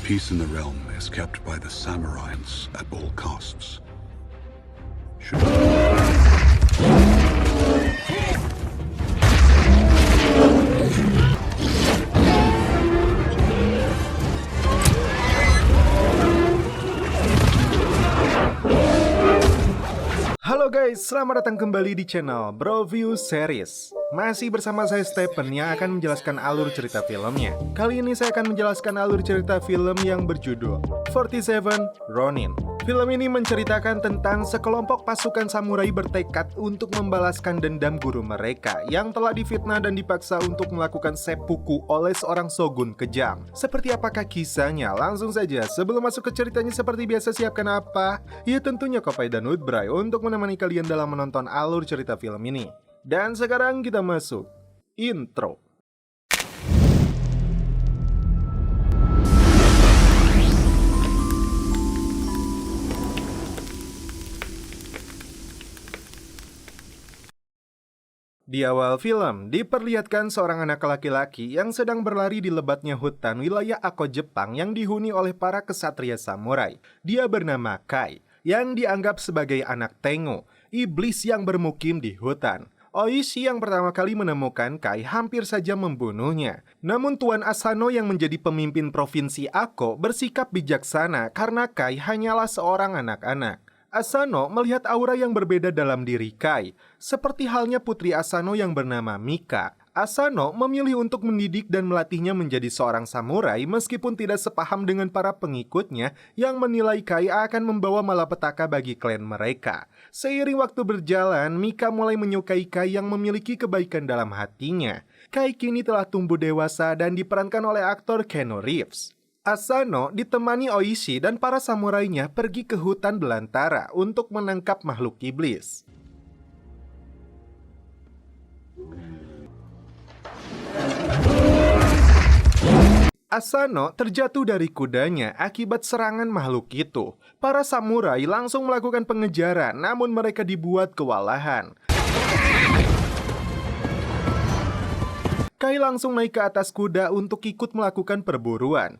Peace in the realm is kept by the samurais at all costs. Should Halo guys, selamat datang kembali di channel Broview Series. Masih bersama saya Stephen yang akan menjelaskan alur cerita filmnya. Kali ini saya akan menjelaskan alur cerita film yang berjudul 47 Ronin. Film ini menceritakan tentang sekelompok pasukan samurai bertekad untuk membalaskan dendam guru mereka yang telah difitnah dan dipaksa untuk melakukan seppuku oleh seorang shogun kejam. Seperti apakah kisahnya? Langsung saja, sebelum masuk ke ceritanya seperti biasa siapkan apa? Ya tentunya kopi dan woodbray untuk menemani kalian dalam menonton alur cerita film ini. Dan sekarang kita masuk intro. Di awal film, diperlihatkan seorang anak laki-laki yang sedang berlari di lebatnya hutan wilayah Ako, Jepang yang dihuni oleh para kesatria samurai. Dia bernama Kai, yang dianggap sebagai anak Tengu, iblis yang bermukim di hutan. Oishi yang pertama kali menemukan Kai hampir saja membunuhnya. Namun Tuan Asano yang menjadi pemimpin provinsi Ako bersikap bijaksana karena Kai hanyalah seorang anak-anak. Asano melihat aura yang berbeda dalam diri Kai, seperti halnya putri Asano yang bernama Mika. Asano memilih untuk mendidik dan melatihnya menjadi seorang samurai meskipun tidak sepaham dengan para pengikutnya yang menilai Kai akan membawa malapetaka bagi klan mereka. Seiring waktu berjalan, Mika mulai menyukai Kai yang memiliki kebaikan dalam hatinya. Kai kini telah tumbuh dewasa dan diperankan oleh aktor Keanu Reeves. Asano ditemani Oishi dan para samurainya pergi ke hutan belantara untuk menangkap makhluk iblis. Asano terjatuh dari kudanya akibat serangan makhluk itu. Para samurai langsung melakukan pengejaran, namun mereka dibuat kewalahan. Kai langsung naik ke atas kuda untuk ikut melakukan perburuan.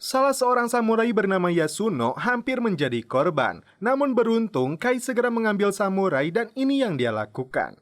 Salah seorang samurai bernama Yasuno hampir menjadi korban. Namun beruntung, Kai segera mengambil samurai dan ini yang dia lakukan.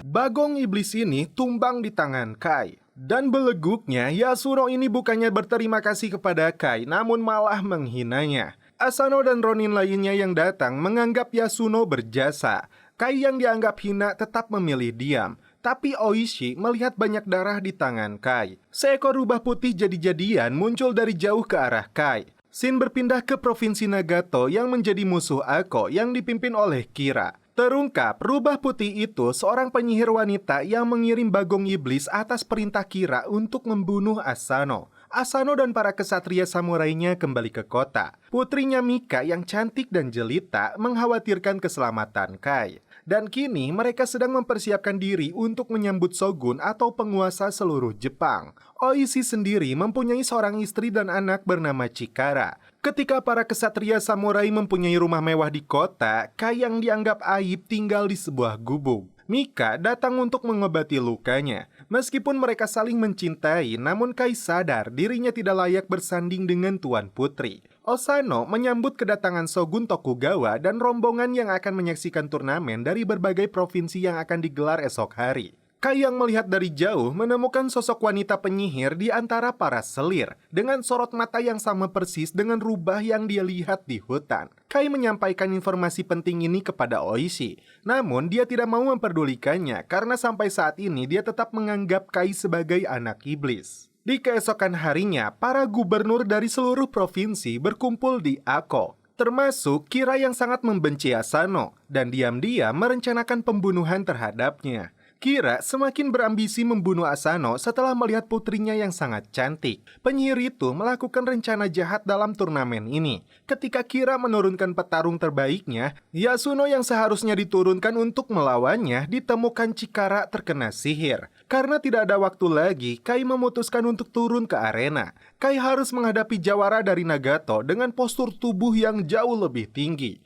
Bagong iblis ini tumbang di tangan Kai. Dan beleguknya, Yasuno ini bukannya berterima kasih kepada Kai, namun malah menghinanya. Asano dan Ronin lainnya yang datang menganggap Yasuno berjasa. Kai yang dianggap hina tetap memilih diam. Tapi Oishi melihat banyak darah di tangan Kai. Seekor rubah putih jadi-jadian muncul dari jauh ke arah Kai. Shin berpindah ke provinsi Nagato yang menjadi musuh Ako yang dipimpin oleh Kira. Terungkap, rubah putih itu seorang penyihir wanita yang mengirim bagong iblis atas perintah Kira untuk membunuh Asano. Asano dan para kesatria samurainya kembali ke kota. Putrinya Mika yang cantik dan jelita mengkhawatirkan keselamatan Kai. Dan kini mereka sedang mempersiapkan diri untuk menyambut shogun atau penguasa seluruh Jepang. Oishi sendiri mempunyai seorang istri dan anak bernama Chikara. Ketika para kesatria samurai mempunyai rumah mewah di kota, Kai yang dianggap aib tinggal di sebuah gubuk. Mika datang untuk mengobati lukanya. Meskipun mereka saling mencintai, namun Kai sadar dirinya tidak layak bersanding dengan Tuan Putri. Osano menyambut kedatangan Shogun Tokugawa dan rombongan yang akan menyaksikan turnamen dari berbagai provinsi yang akan digelar esok hari. Kai yang melihat dari jauh menemukan sosok wanita penyihir di antara para selir dengan sorot mata yang sama persis dengan rubah yang dia lihat di hutan. Kai menyampaikan informasi penting ini kepada Oishi, namun dia tidak mau memperdulikannya karena sampai saat ini dia tetap menganggap Kai sebagai anak iblis. Di keesokan harinya, para gubernur dari seluruh provinsi berkumpul di Ako, termasuk Kira yang sangat membenci Asano dan diam-diam merencanakan pembunuhan terhadapnya. Kira semakin berambisi membunuh Asano setelah melihat putrinya yang sangat cantik. Penyihir itu melakukan rencana jahat dalam turnamen ini. Ketika Kira menurunkan petarung terbaiknya, Yasuno yang seharusnya diturunkan untuk melawannya ditemukan Chikara terkena sihir. Karena tidak ada waktu lagi, Kai memutuskan untuk turun ke arena. Kai harus menghadapi jawara dari Nagato dengan postur tubuh yang jauh lebih tinggi.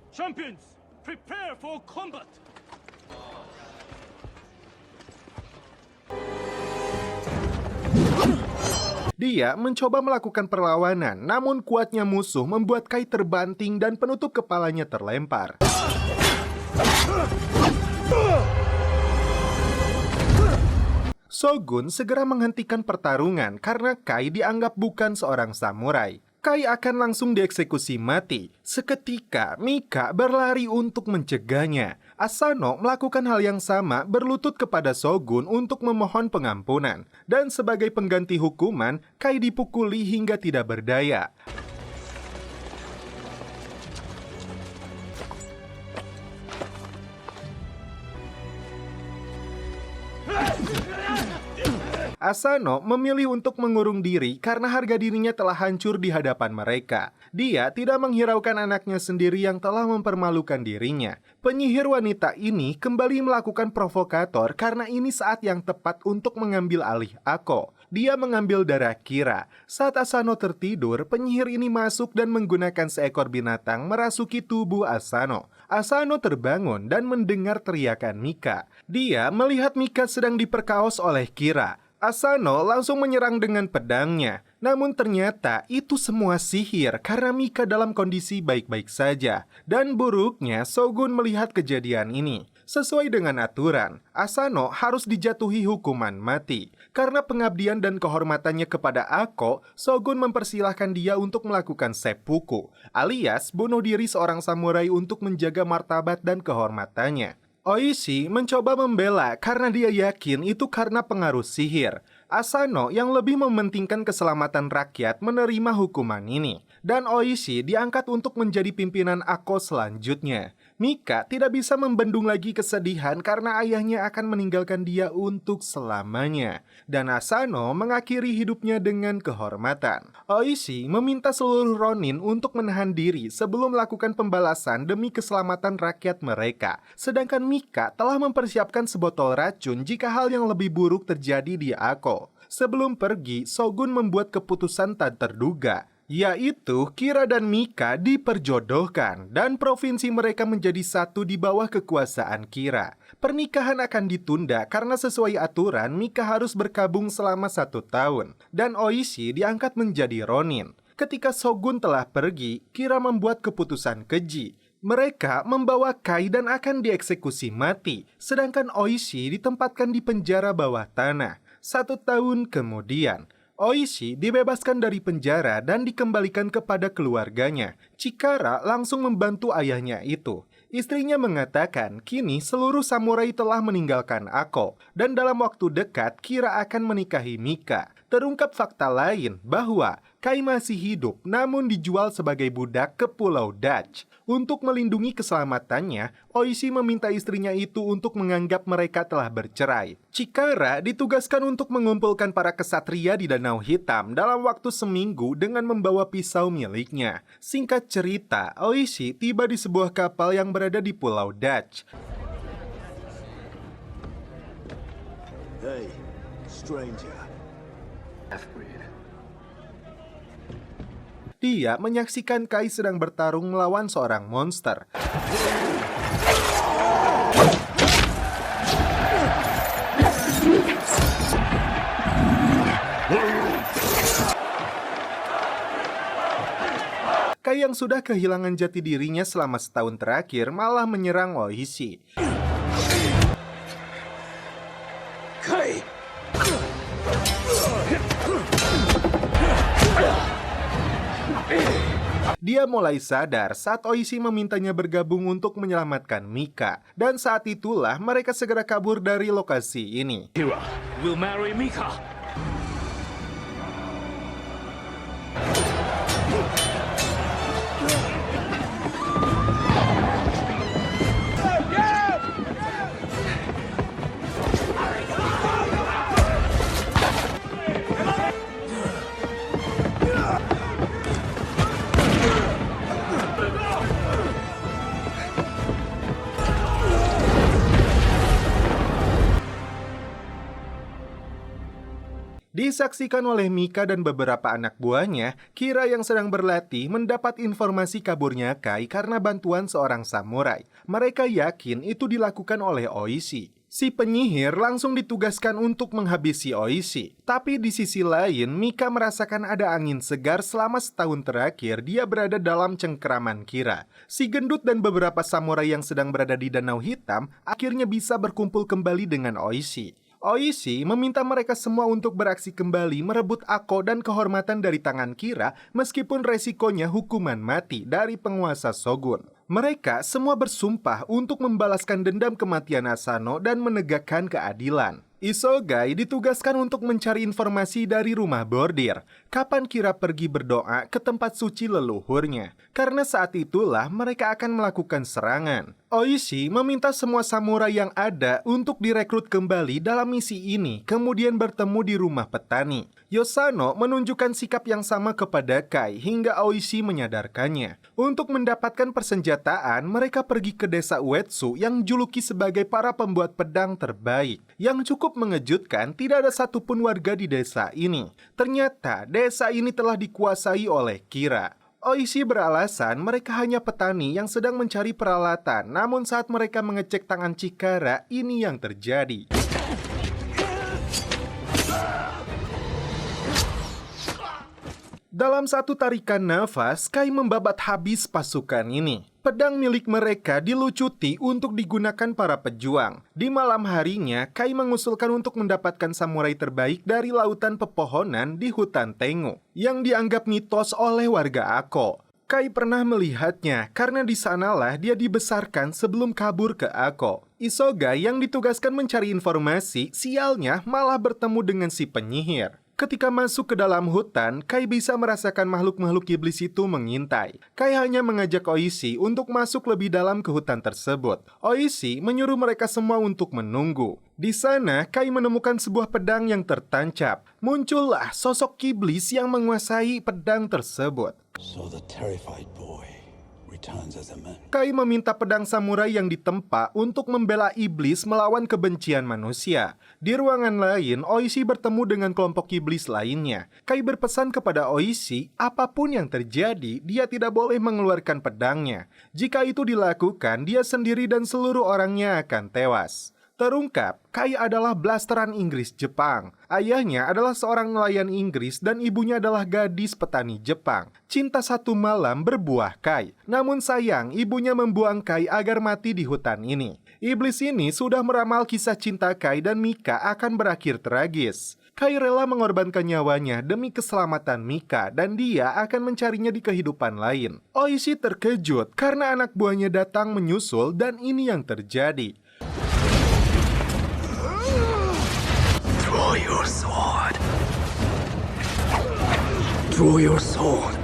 Champions, prepare for combat! Dia mencoba melakukan perlawanan, namun kuatnya musuh membuat Kai terbanting dan penutup kepalanya terlempar. Shogun segera menghentikan pertarungan karena Kai dianggap bukan seorang samurai. Kai akan langsung dieksekusi mati. Seketika, Mika berlari untuk mencegahnya. Asano melakukan hal yang sama, berlutut kepada Shogun untuk memohon pengampunan. Dan sebagai pengganti hukuman, Kai dipukuli hingga tidak berdaya. Asano memilih untuk mengurung diri karena harga dirinya telah hancur di hadapan mereka. Dia tidak menghiraukan anaknya sendiri yang telah mempermalukan dirinya. Penyihir wanita ini kembali melakukan provokator karena ini saat yang tepat untuk mengambil alih Ako. Dia mengambil darah Kira. Saat Asano tertidur, penyihir ini masuk dan menggunakan seekor binatang merasuki tubuh Asano. Asano terbangun dan mendengar teriakan Mika. Dia melihat Mika sedang diperkaos oleh Kira. Asano langsung menyerang dengan pedangnya. Namun ternyata itu semua sihir karena Mika dalam kondisi baik-baik saja. Dan buruknya Shogun melihat kejadian ini. Sesuai dengan aturan, Asano harus dijatuhi hukuman mati. Karena pengabdian dan kehormatannya kepada Ako, Shogun mempersilahkan dia untuk melakukan seppuku, alias bunuh diri seorang samurai untuk menjaga martabat dan kehormatannya. Oishi mencoba membela karena dia yakin itu karena pengaruh sihir. Asano yang lebih mementingkan keselamatan rakyat menerima hukuman ini. Dan Oishi diangkat untuk menjadi pimpinan Ako selanjutnya. Mika tidak bisa membendung lagi kesedihan karena ayahnya akan meninggalkan dia untuk selamanya. Dan Asano mengakhiri hidupnya dengan kehormatan. Oishi meminta seluruh Ronin untuk menahan diri sebelum melakukan pembalasan demi keselamatan rakyat mereka. Sedangkan Mika telah mempersiapkan sebotol racun jika hal yang lebih buruk terjadi di Ako. Sebelum pergi, Shogun membuat keputusan tak terduga, yaitu Kira dan Mika diperjodohkan dan provinsi mereka menjadi satu di bawah kekuasaan Kira. Pernikahan akan ditunda karena sesuai aturan Mika harus berkabung selama 1 tahun dan Oishi diangkat menjadi Ronin. Ketika Shogun telah pergi, Kira membuat keputusan keji. Mereka membawa Kai dan akan dieksekusi mati, sedangkan Oishi ditempatkan di penjara bawah tanah. 1 tahun kemudian, Oishi dibebaskan dari penjara dan dikembalikan kepada keluarganya. Chikara langsung membantu ayahnya itu. Istrinya mengatakan kini seluruh samurai telah meninggalkan Ako dan dalam waktu dekat Kira akan menikahi Mika. Terungkap fakta lain bahwa Kai masih hidup namun dijual sebagai budak ke Pulau Dutch. Untuk melindungi keselamatannya, Oishi meminta istrinya itu untuk menganggap mereka telah bercerai. Chikara ditugaskan untuk mengumpulkan para kesatria di Danau Hitam dalam waktu seminggu dengan membawa pisau miliknya. Singkat cerita, Oishi tiba di sebuah kapal yang berada di Pulau Dutch. Hey, stranger. Dia menyaksikan Kai sedang bertarung melawan seorang monster. Kai yang sudah kehilangan jati dirinya selama setahun terakhir malah menyerang Oishi. Kai! Dia mulai sadar saat Oishi memintanya bergabung untuk menyelamatkan Mika. Dan saat itulah mereka segera kabur dari lokasi ini. Kira will marry Mika. Disaksikan oleh Mika dan beberapa anak buahnya, Kira yang sedang berlatih mendapat informasi kaburnya Kai karena bantuan seorang samurai. Mereka yakin itu dilakukan oleh Oishi. Si penyihir langsung ditugaskan untuk menghabisi Oishi. Tapi di sisi lain, Mika merasakan ada angin segar selama setahun terakhir dia berada dalam cengkeraman Kira. Si gendut dan beberapa samurai yang sedang berada di Danau Hitam akhirnya bisa berkumpul kembali dengan Oishi. Oishi meminta mereka semua untuk beraksi kembali merebut Ako dan kehormatan dari tangan Kira meskipun resikonya hukuman mati dari penguasa Shogun. Mereka semua bersumpah untuk membalaskan dendam kematian Asano dan menegakkan keadilan. Isogai ditugaskan untuk mencari informasi dari rumah bordir. Kapan Kira pergi berdoa ke tempat suci leluhurnya? Karena saat itulah mereka akan melakukan serangan. Oishi meminta semua samurai yang ada untuk direkrut kembali dalam misi ini, kemudian bertemu di rumah petani. Yosano menunjukkan sikap yang sama kepada Kai hingga Oishi menyadarkannya. Untuk mendapatkan persenjataan, mereka pergi ke desa Uetsu yang juluki sebagai para pembuat pedang terbaik. Yang cukup mengejutkan, tidak ada satupun warga di desa ini. Ternyata desa ini telah dikuasai oleh Kira. Oishi beralasan mereka hanya petani yang sedang mencari peralatan, namun saat mereka mengecek tangan Chikara, ini yang terjadi. Dalam satu tarikan nafas, Kai membabat habis pasukan ini. Pedang milik mereka dilucuti untuk digunakan para pejuang. Di malam harinya, Kai mengusulkan untuk mendapatkan samurai terbaik dari lautan pepohonan di hutan Tengu, yang dianggap mitos oleh warga Ako. Kai pernah melihatnya karena di sanalah dia dibesarkan sebelum kabur ke Ako. Isogai yang ditugaskan mencari informasi, sialnya malah bertemu dengan si penyihir. Ketika masuk ke dalam hutan, Kai bisa merasakan makhluk-makhluk iblis itu mengintai. Kai hanya mengajak Oishi untuk masuk lebih dalam ke hutan tersebut. Oishi menyuruh mereka semua untuk menunggu. Di sana, Kai menemukan sebuah pedang yang tertancap. Muncullah sosok iblis yang menguasai pedang tersebut. So the terrified boy returns as a man. Kai meminta pedang samurai yang ditempa untuk membela iblis melawan kebencian manusia. Di ruangan lain, Oishi bertemu dengan kelompok iblis lainnya. Kai berpesan kepada Oishi, apapun yang terjadi, dia tidak boleh mengeluarkan pedangnya. Jika itu dilakukan, dia sendiri dan seluruh orangnya akan tewas. Terungkap, Kai adalah blasteran Inggris Jepang. Ayahnya adalah seorang nelayan Inggris dan ibunya adalah gadis petani Jepang. Cinta satu malam berbuah Kai. Namun sayang, ibunya membuang Kai agar mati di hutan ini. Iblis ini sudah meramal kisah cinta Kai dan Mika akan berakhir tragis. Kai rela mengorbankan nyawanya demi keselamatan Mika dan dia akan mencarinya di kehidupan lain. Oishi terkejut karena anak buahnya datang menyusul dan ini yang terjadi. Draw your sword. Draw your sword.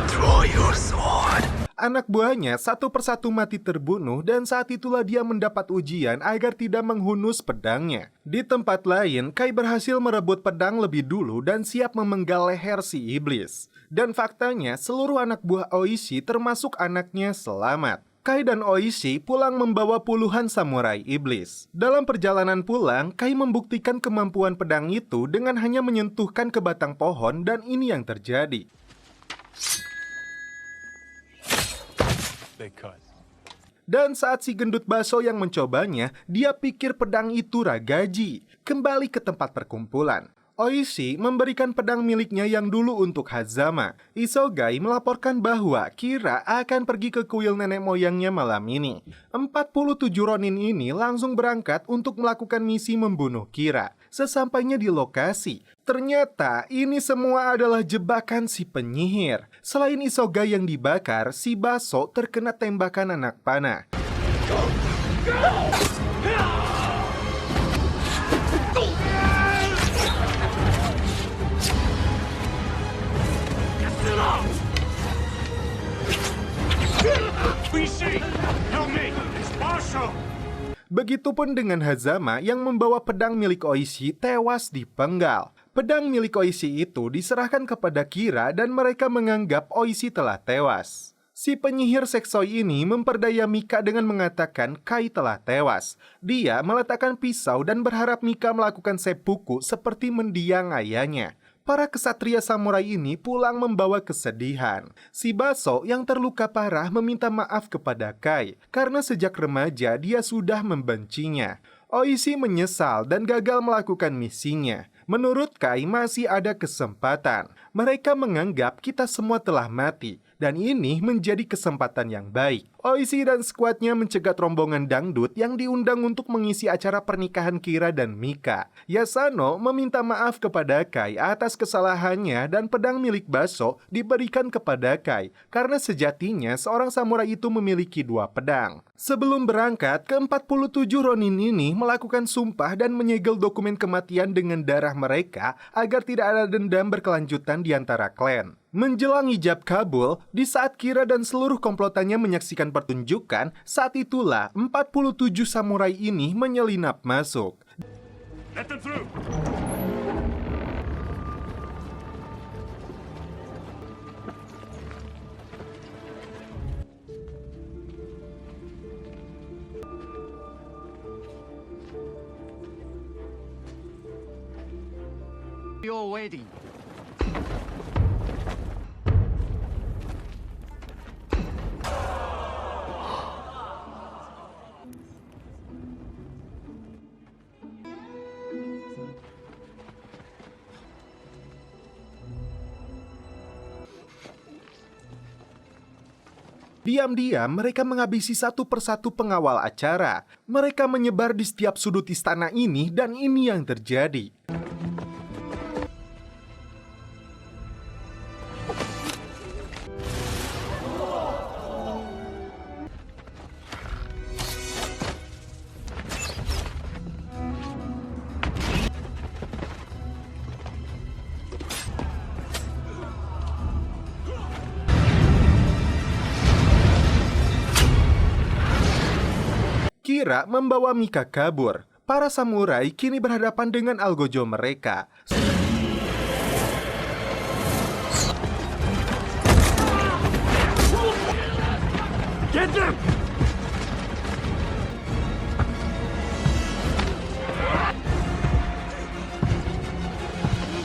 Draw your sword. Anak buahnya satu persatu mati terbunuh dan saat itulah dia mendapat ujian agar tidak menghunus pedangnya. Di tempat lain, Kai berhasil merebut pedang lebih dulu dan siap memenggal leher si iblis. Dan faktanya, seluruh anak buah Oishi termasuk anaknya selamat. Kai dan Oishi pulang membawa puluhan samurai iblis. Dalam perjalanan pulang, Kai membuktikan kemampuan pedang itu dengan hanya menyentuhkan ke batang pohon dan ini yang terjadi. Dan saat si gendut baso yang mencobanya, dia pikir pedang itu ragaji. Kembali ke tempat perkumpulan. Oishi memberikan pedang miliknya yang dulu untuk Hazama. Isogai melaporkan bahwa Kira akan pergi ke kuil nenek moyangnya malam ini. 47 Ronin ini langsung berangkat untuk melakukan misi membunuh Kira. Sesampainya di lokasi, ternyata ini semua adalah jebakan si penyihir. Selain Isogai yang dibakar, si Baso terkena tembakan anak panah. Begitupun dengan Hazama yang membawa pedang milik Oishi tewas dipenggal. Pedang milik Oishi itu diserahkan kepada Kira dan mereka menganggap Oishi telah tewas. Si penyihir seksoi ini memperdaya Mika dengan mengatakan Kai telah tewas. Dia meletakkan pisau dan berharap Mika melakukan seppuku seperti mendiang ayahnya. Para kesatria samurai ini pulang membawa kesedihan. Si Baso yang terluka parah meminta maaf kepada Kai karena sejak remaja dia sudah membencinya. Oishi menyesal dan gagal melakukan misinya. Menurut Kai masih ada kesempatan. Mereka menganggap kita semua telah mati. Dan ini menjadi kesempatan yang baik. Oishi dan skuadnya mencegat rombongan dangdut yang diundang untuk mengisi acara pernikahan Kira dan Mika. Yasano meminta maaf kepada Kai atas kesalahannya dan pedang milik Baso diberikan kepada Kai karena sejatinya seorang samurai itu memiliki 2 pedang. Sebelum berangkat, ke-47 Ronin ini melakukan sumpah dan menyegel dokumen kematian dengan darah mereka agar tidak ada dendam berkelanjutan di antara klan. Menjelang hijab kabul, di saat Kira dan seluruh komplotannya menyaksikan pertunjukan, saat itulah 47 samurai ini menyelinap masuk. Let them through! You're waiting. Diam-diam mereka menghabisi satu persatu pengawal acara. Mereka menyebar di setiap sudut istana ini dan ini yang terjadi. Kira membawa Mika kabur. Para samurai kini berhadapan dengan algojo mereka. Get them!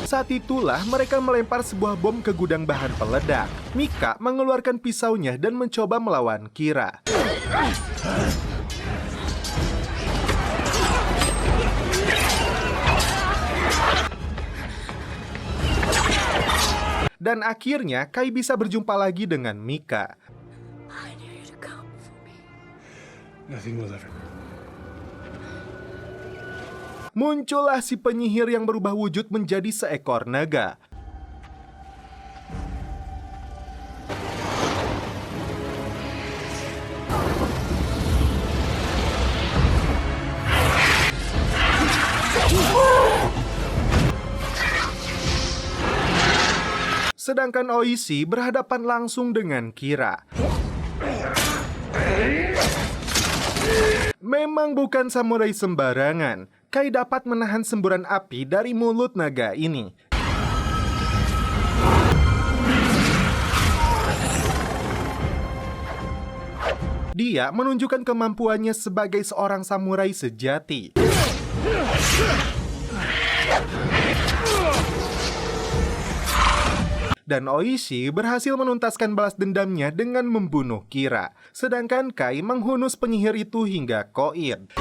Saat itulah mereka melempar sebuah bom ke gudang bahan peledak. Mika mengeluarkan pisaunya dan mencoba melawan Kira. Dan akhirnya Kai bisa berjumpa lagi dengan Mika. I knew you'd come for me. Nothing will ever. Muncullah si penyihir yang berubah wujud menjadi seekor naga. Sedangkan Oishi berhadapan langsung dengan Kira. Memang bukan samurai sembarangan. Kai dapat menahan semburan api dari mulut naga ini. Dia menunjukkan kemampuannya sebagai seorang samurai sejati. Dan Oishi berhasil menuntaskan balas dendamnya dengan membunuh Kira. Sedangkan Kai menghunus penyihir itu hingga koin.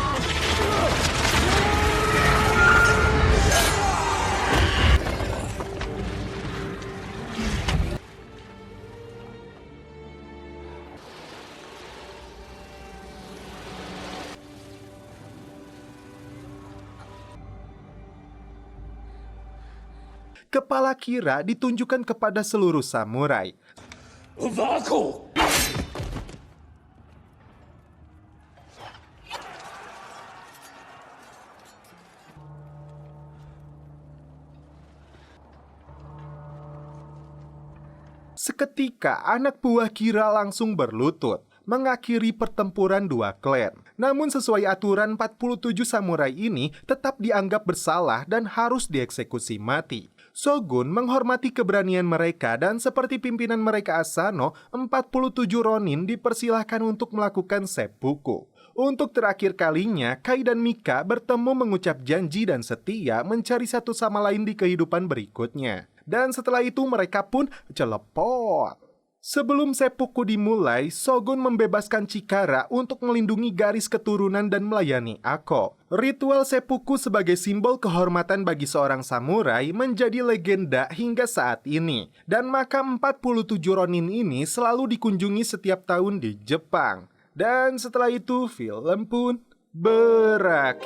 Kepala Kira ditunjukkan kepada seluruh samurai. Uvako! Seketika anak buah Kira langsung berlutut, mengakhiri pertempuran 2 klan. Namun sesuai aturan 47 samurai ini tetap dianggap bersalah dan harus dieksekusi mati. Shogun menghormati keberanian mereka dan seperti pimpinan mereka Asano, 47 Ronin dipersilahkan untuk melakukan seppuku. Untuk terakhir kalinya, Kai dan Mika bertemu mengucap janji dan setia mencari satu sama lain di kehidupan berikutnya. Dan setelah itu mereka pun celepot. Sebelum seppuku dimulai, Shogun membebaskan Chikara untuk melindungi garis keturunan dan melayani Ako. Ritual seppuku sebagai simbol kehormatan bagi seorang samurai menjadi legenda hingga saat ini. Dan makam 47 Ronin ini selalu dikunjungi setiap tahun di Jepang. Dan setelah itu film pun berakhir.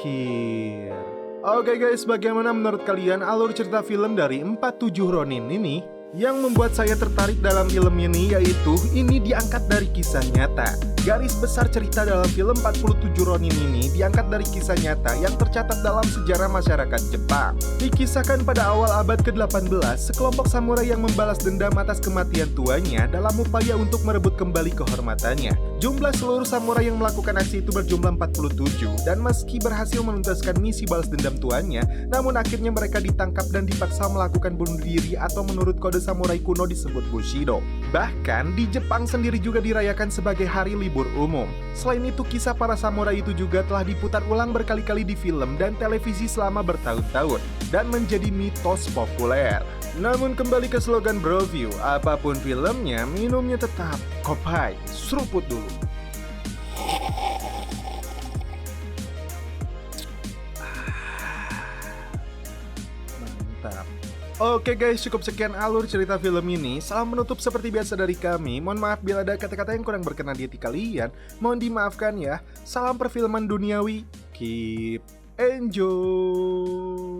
Oke guys, bagaimana menurut kalian alur cerita film dari 47 Ronin ini? Yang membuat saya tertarik dalam film ini yaitu ini diangkat dari kisah nyata. Garis besar cerita dalam film 47 Ronin ini diangkat dari kisah nyata yang tercatat dalam sejarah masyarakat Jepang. Dikisahkan pada awal abad ke-18, sekelompok samurai yang membalas dendam atas kematian tuannya dalam upaya untuk merebut kembali kehormatannya. Jumlah seluruh samurai yang melakukan aksi itu berjumlah 47, dan meski berhasil menuntaskan misi balas dendam tuannya, namun akhirnya mereka ditangkap dan dipaksa melakukan bunuh diri atau menurut kode samurai kuno disebut Bushido. Bahkan di Jepang sendiri juga dirayakan sebagai hari libur umum. Selain itu, kisah para samurai itu juga telah diputar ulang berkali-kali di film dan televisi selama bertahun-tahun dan menjadi mitos populer. Namun kembali ke slogan Broview, apapun filmnya, minumnya tetap kopai, seruput dulu. Mantap. Oke guys, cukup sekian alur cerita film ini. Salam menutup seperti biasa dari kami. Mohon maaf bila ada kata-kata yang kurang berkenan di hati kalian. Mohon dimaafkan ya. Salam perfilman duniawi. Keep enjoy.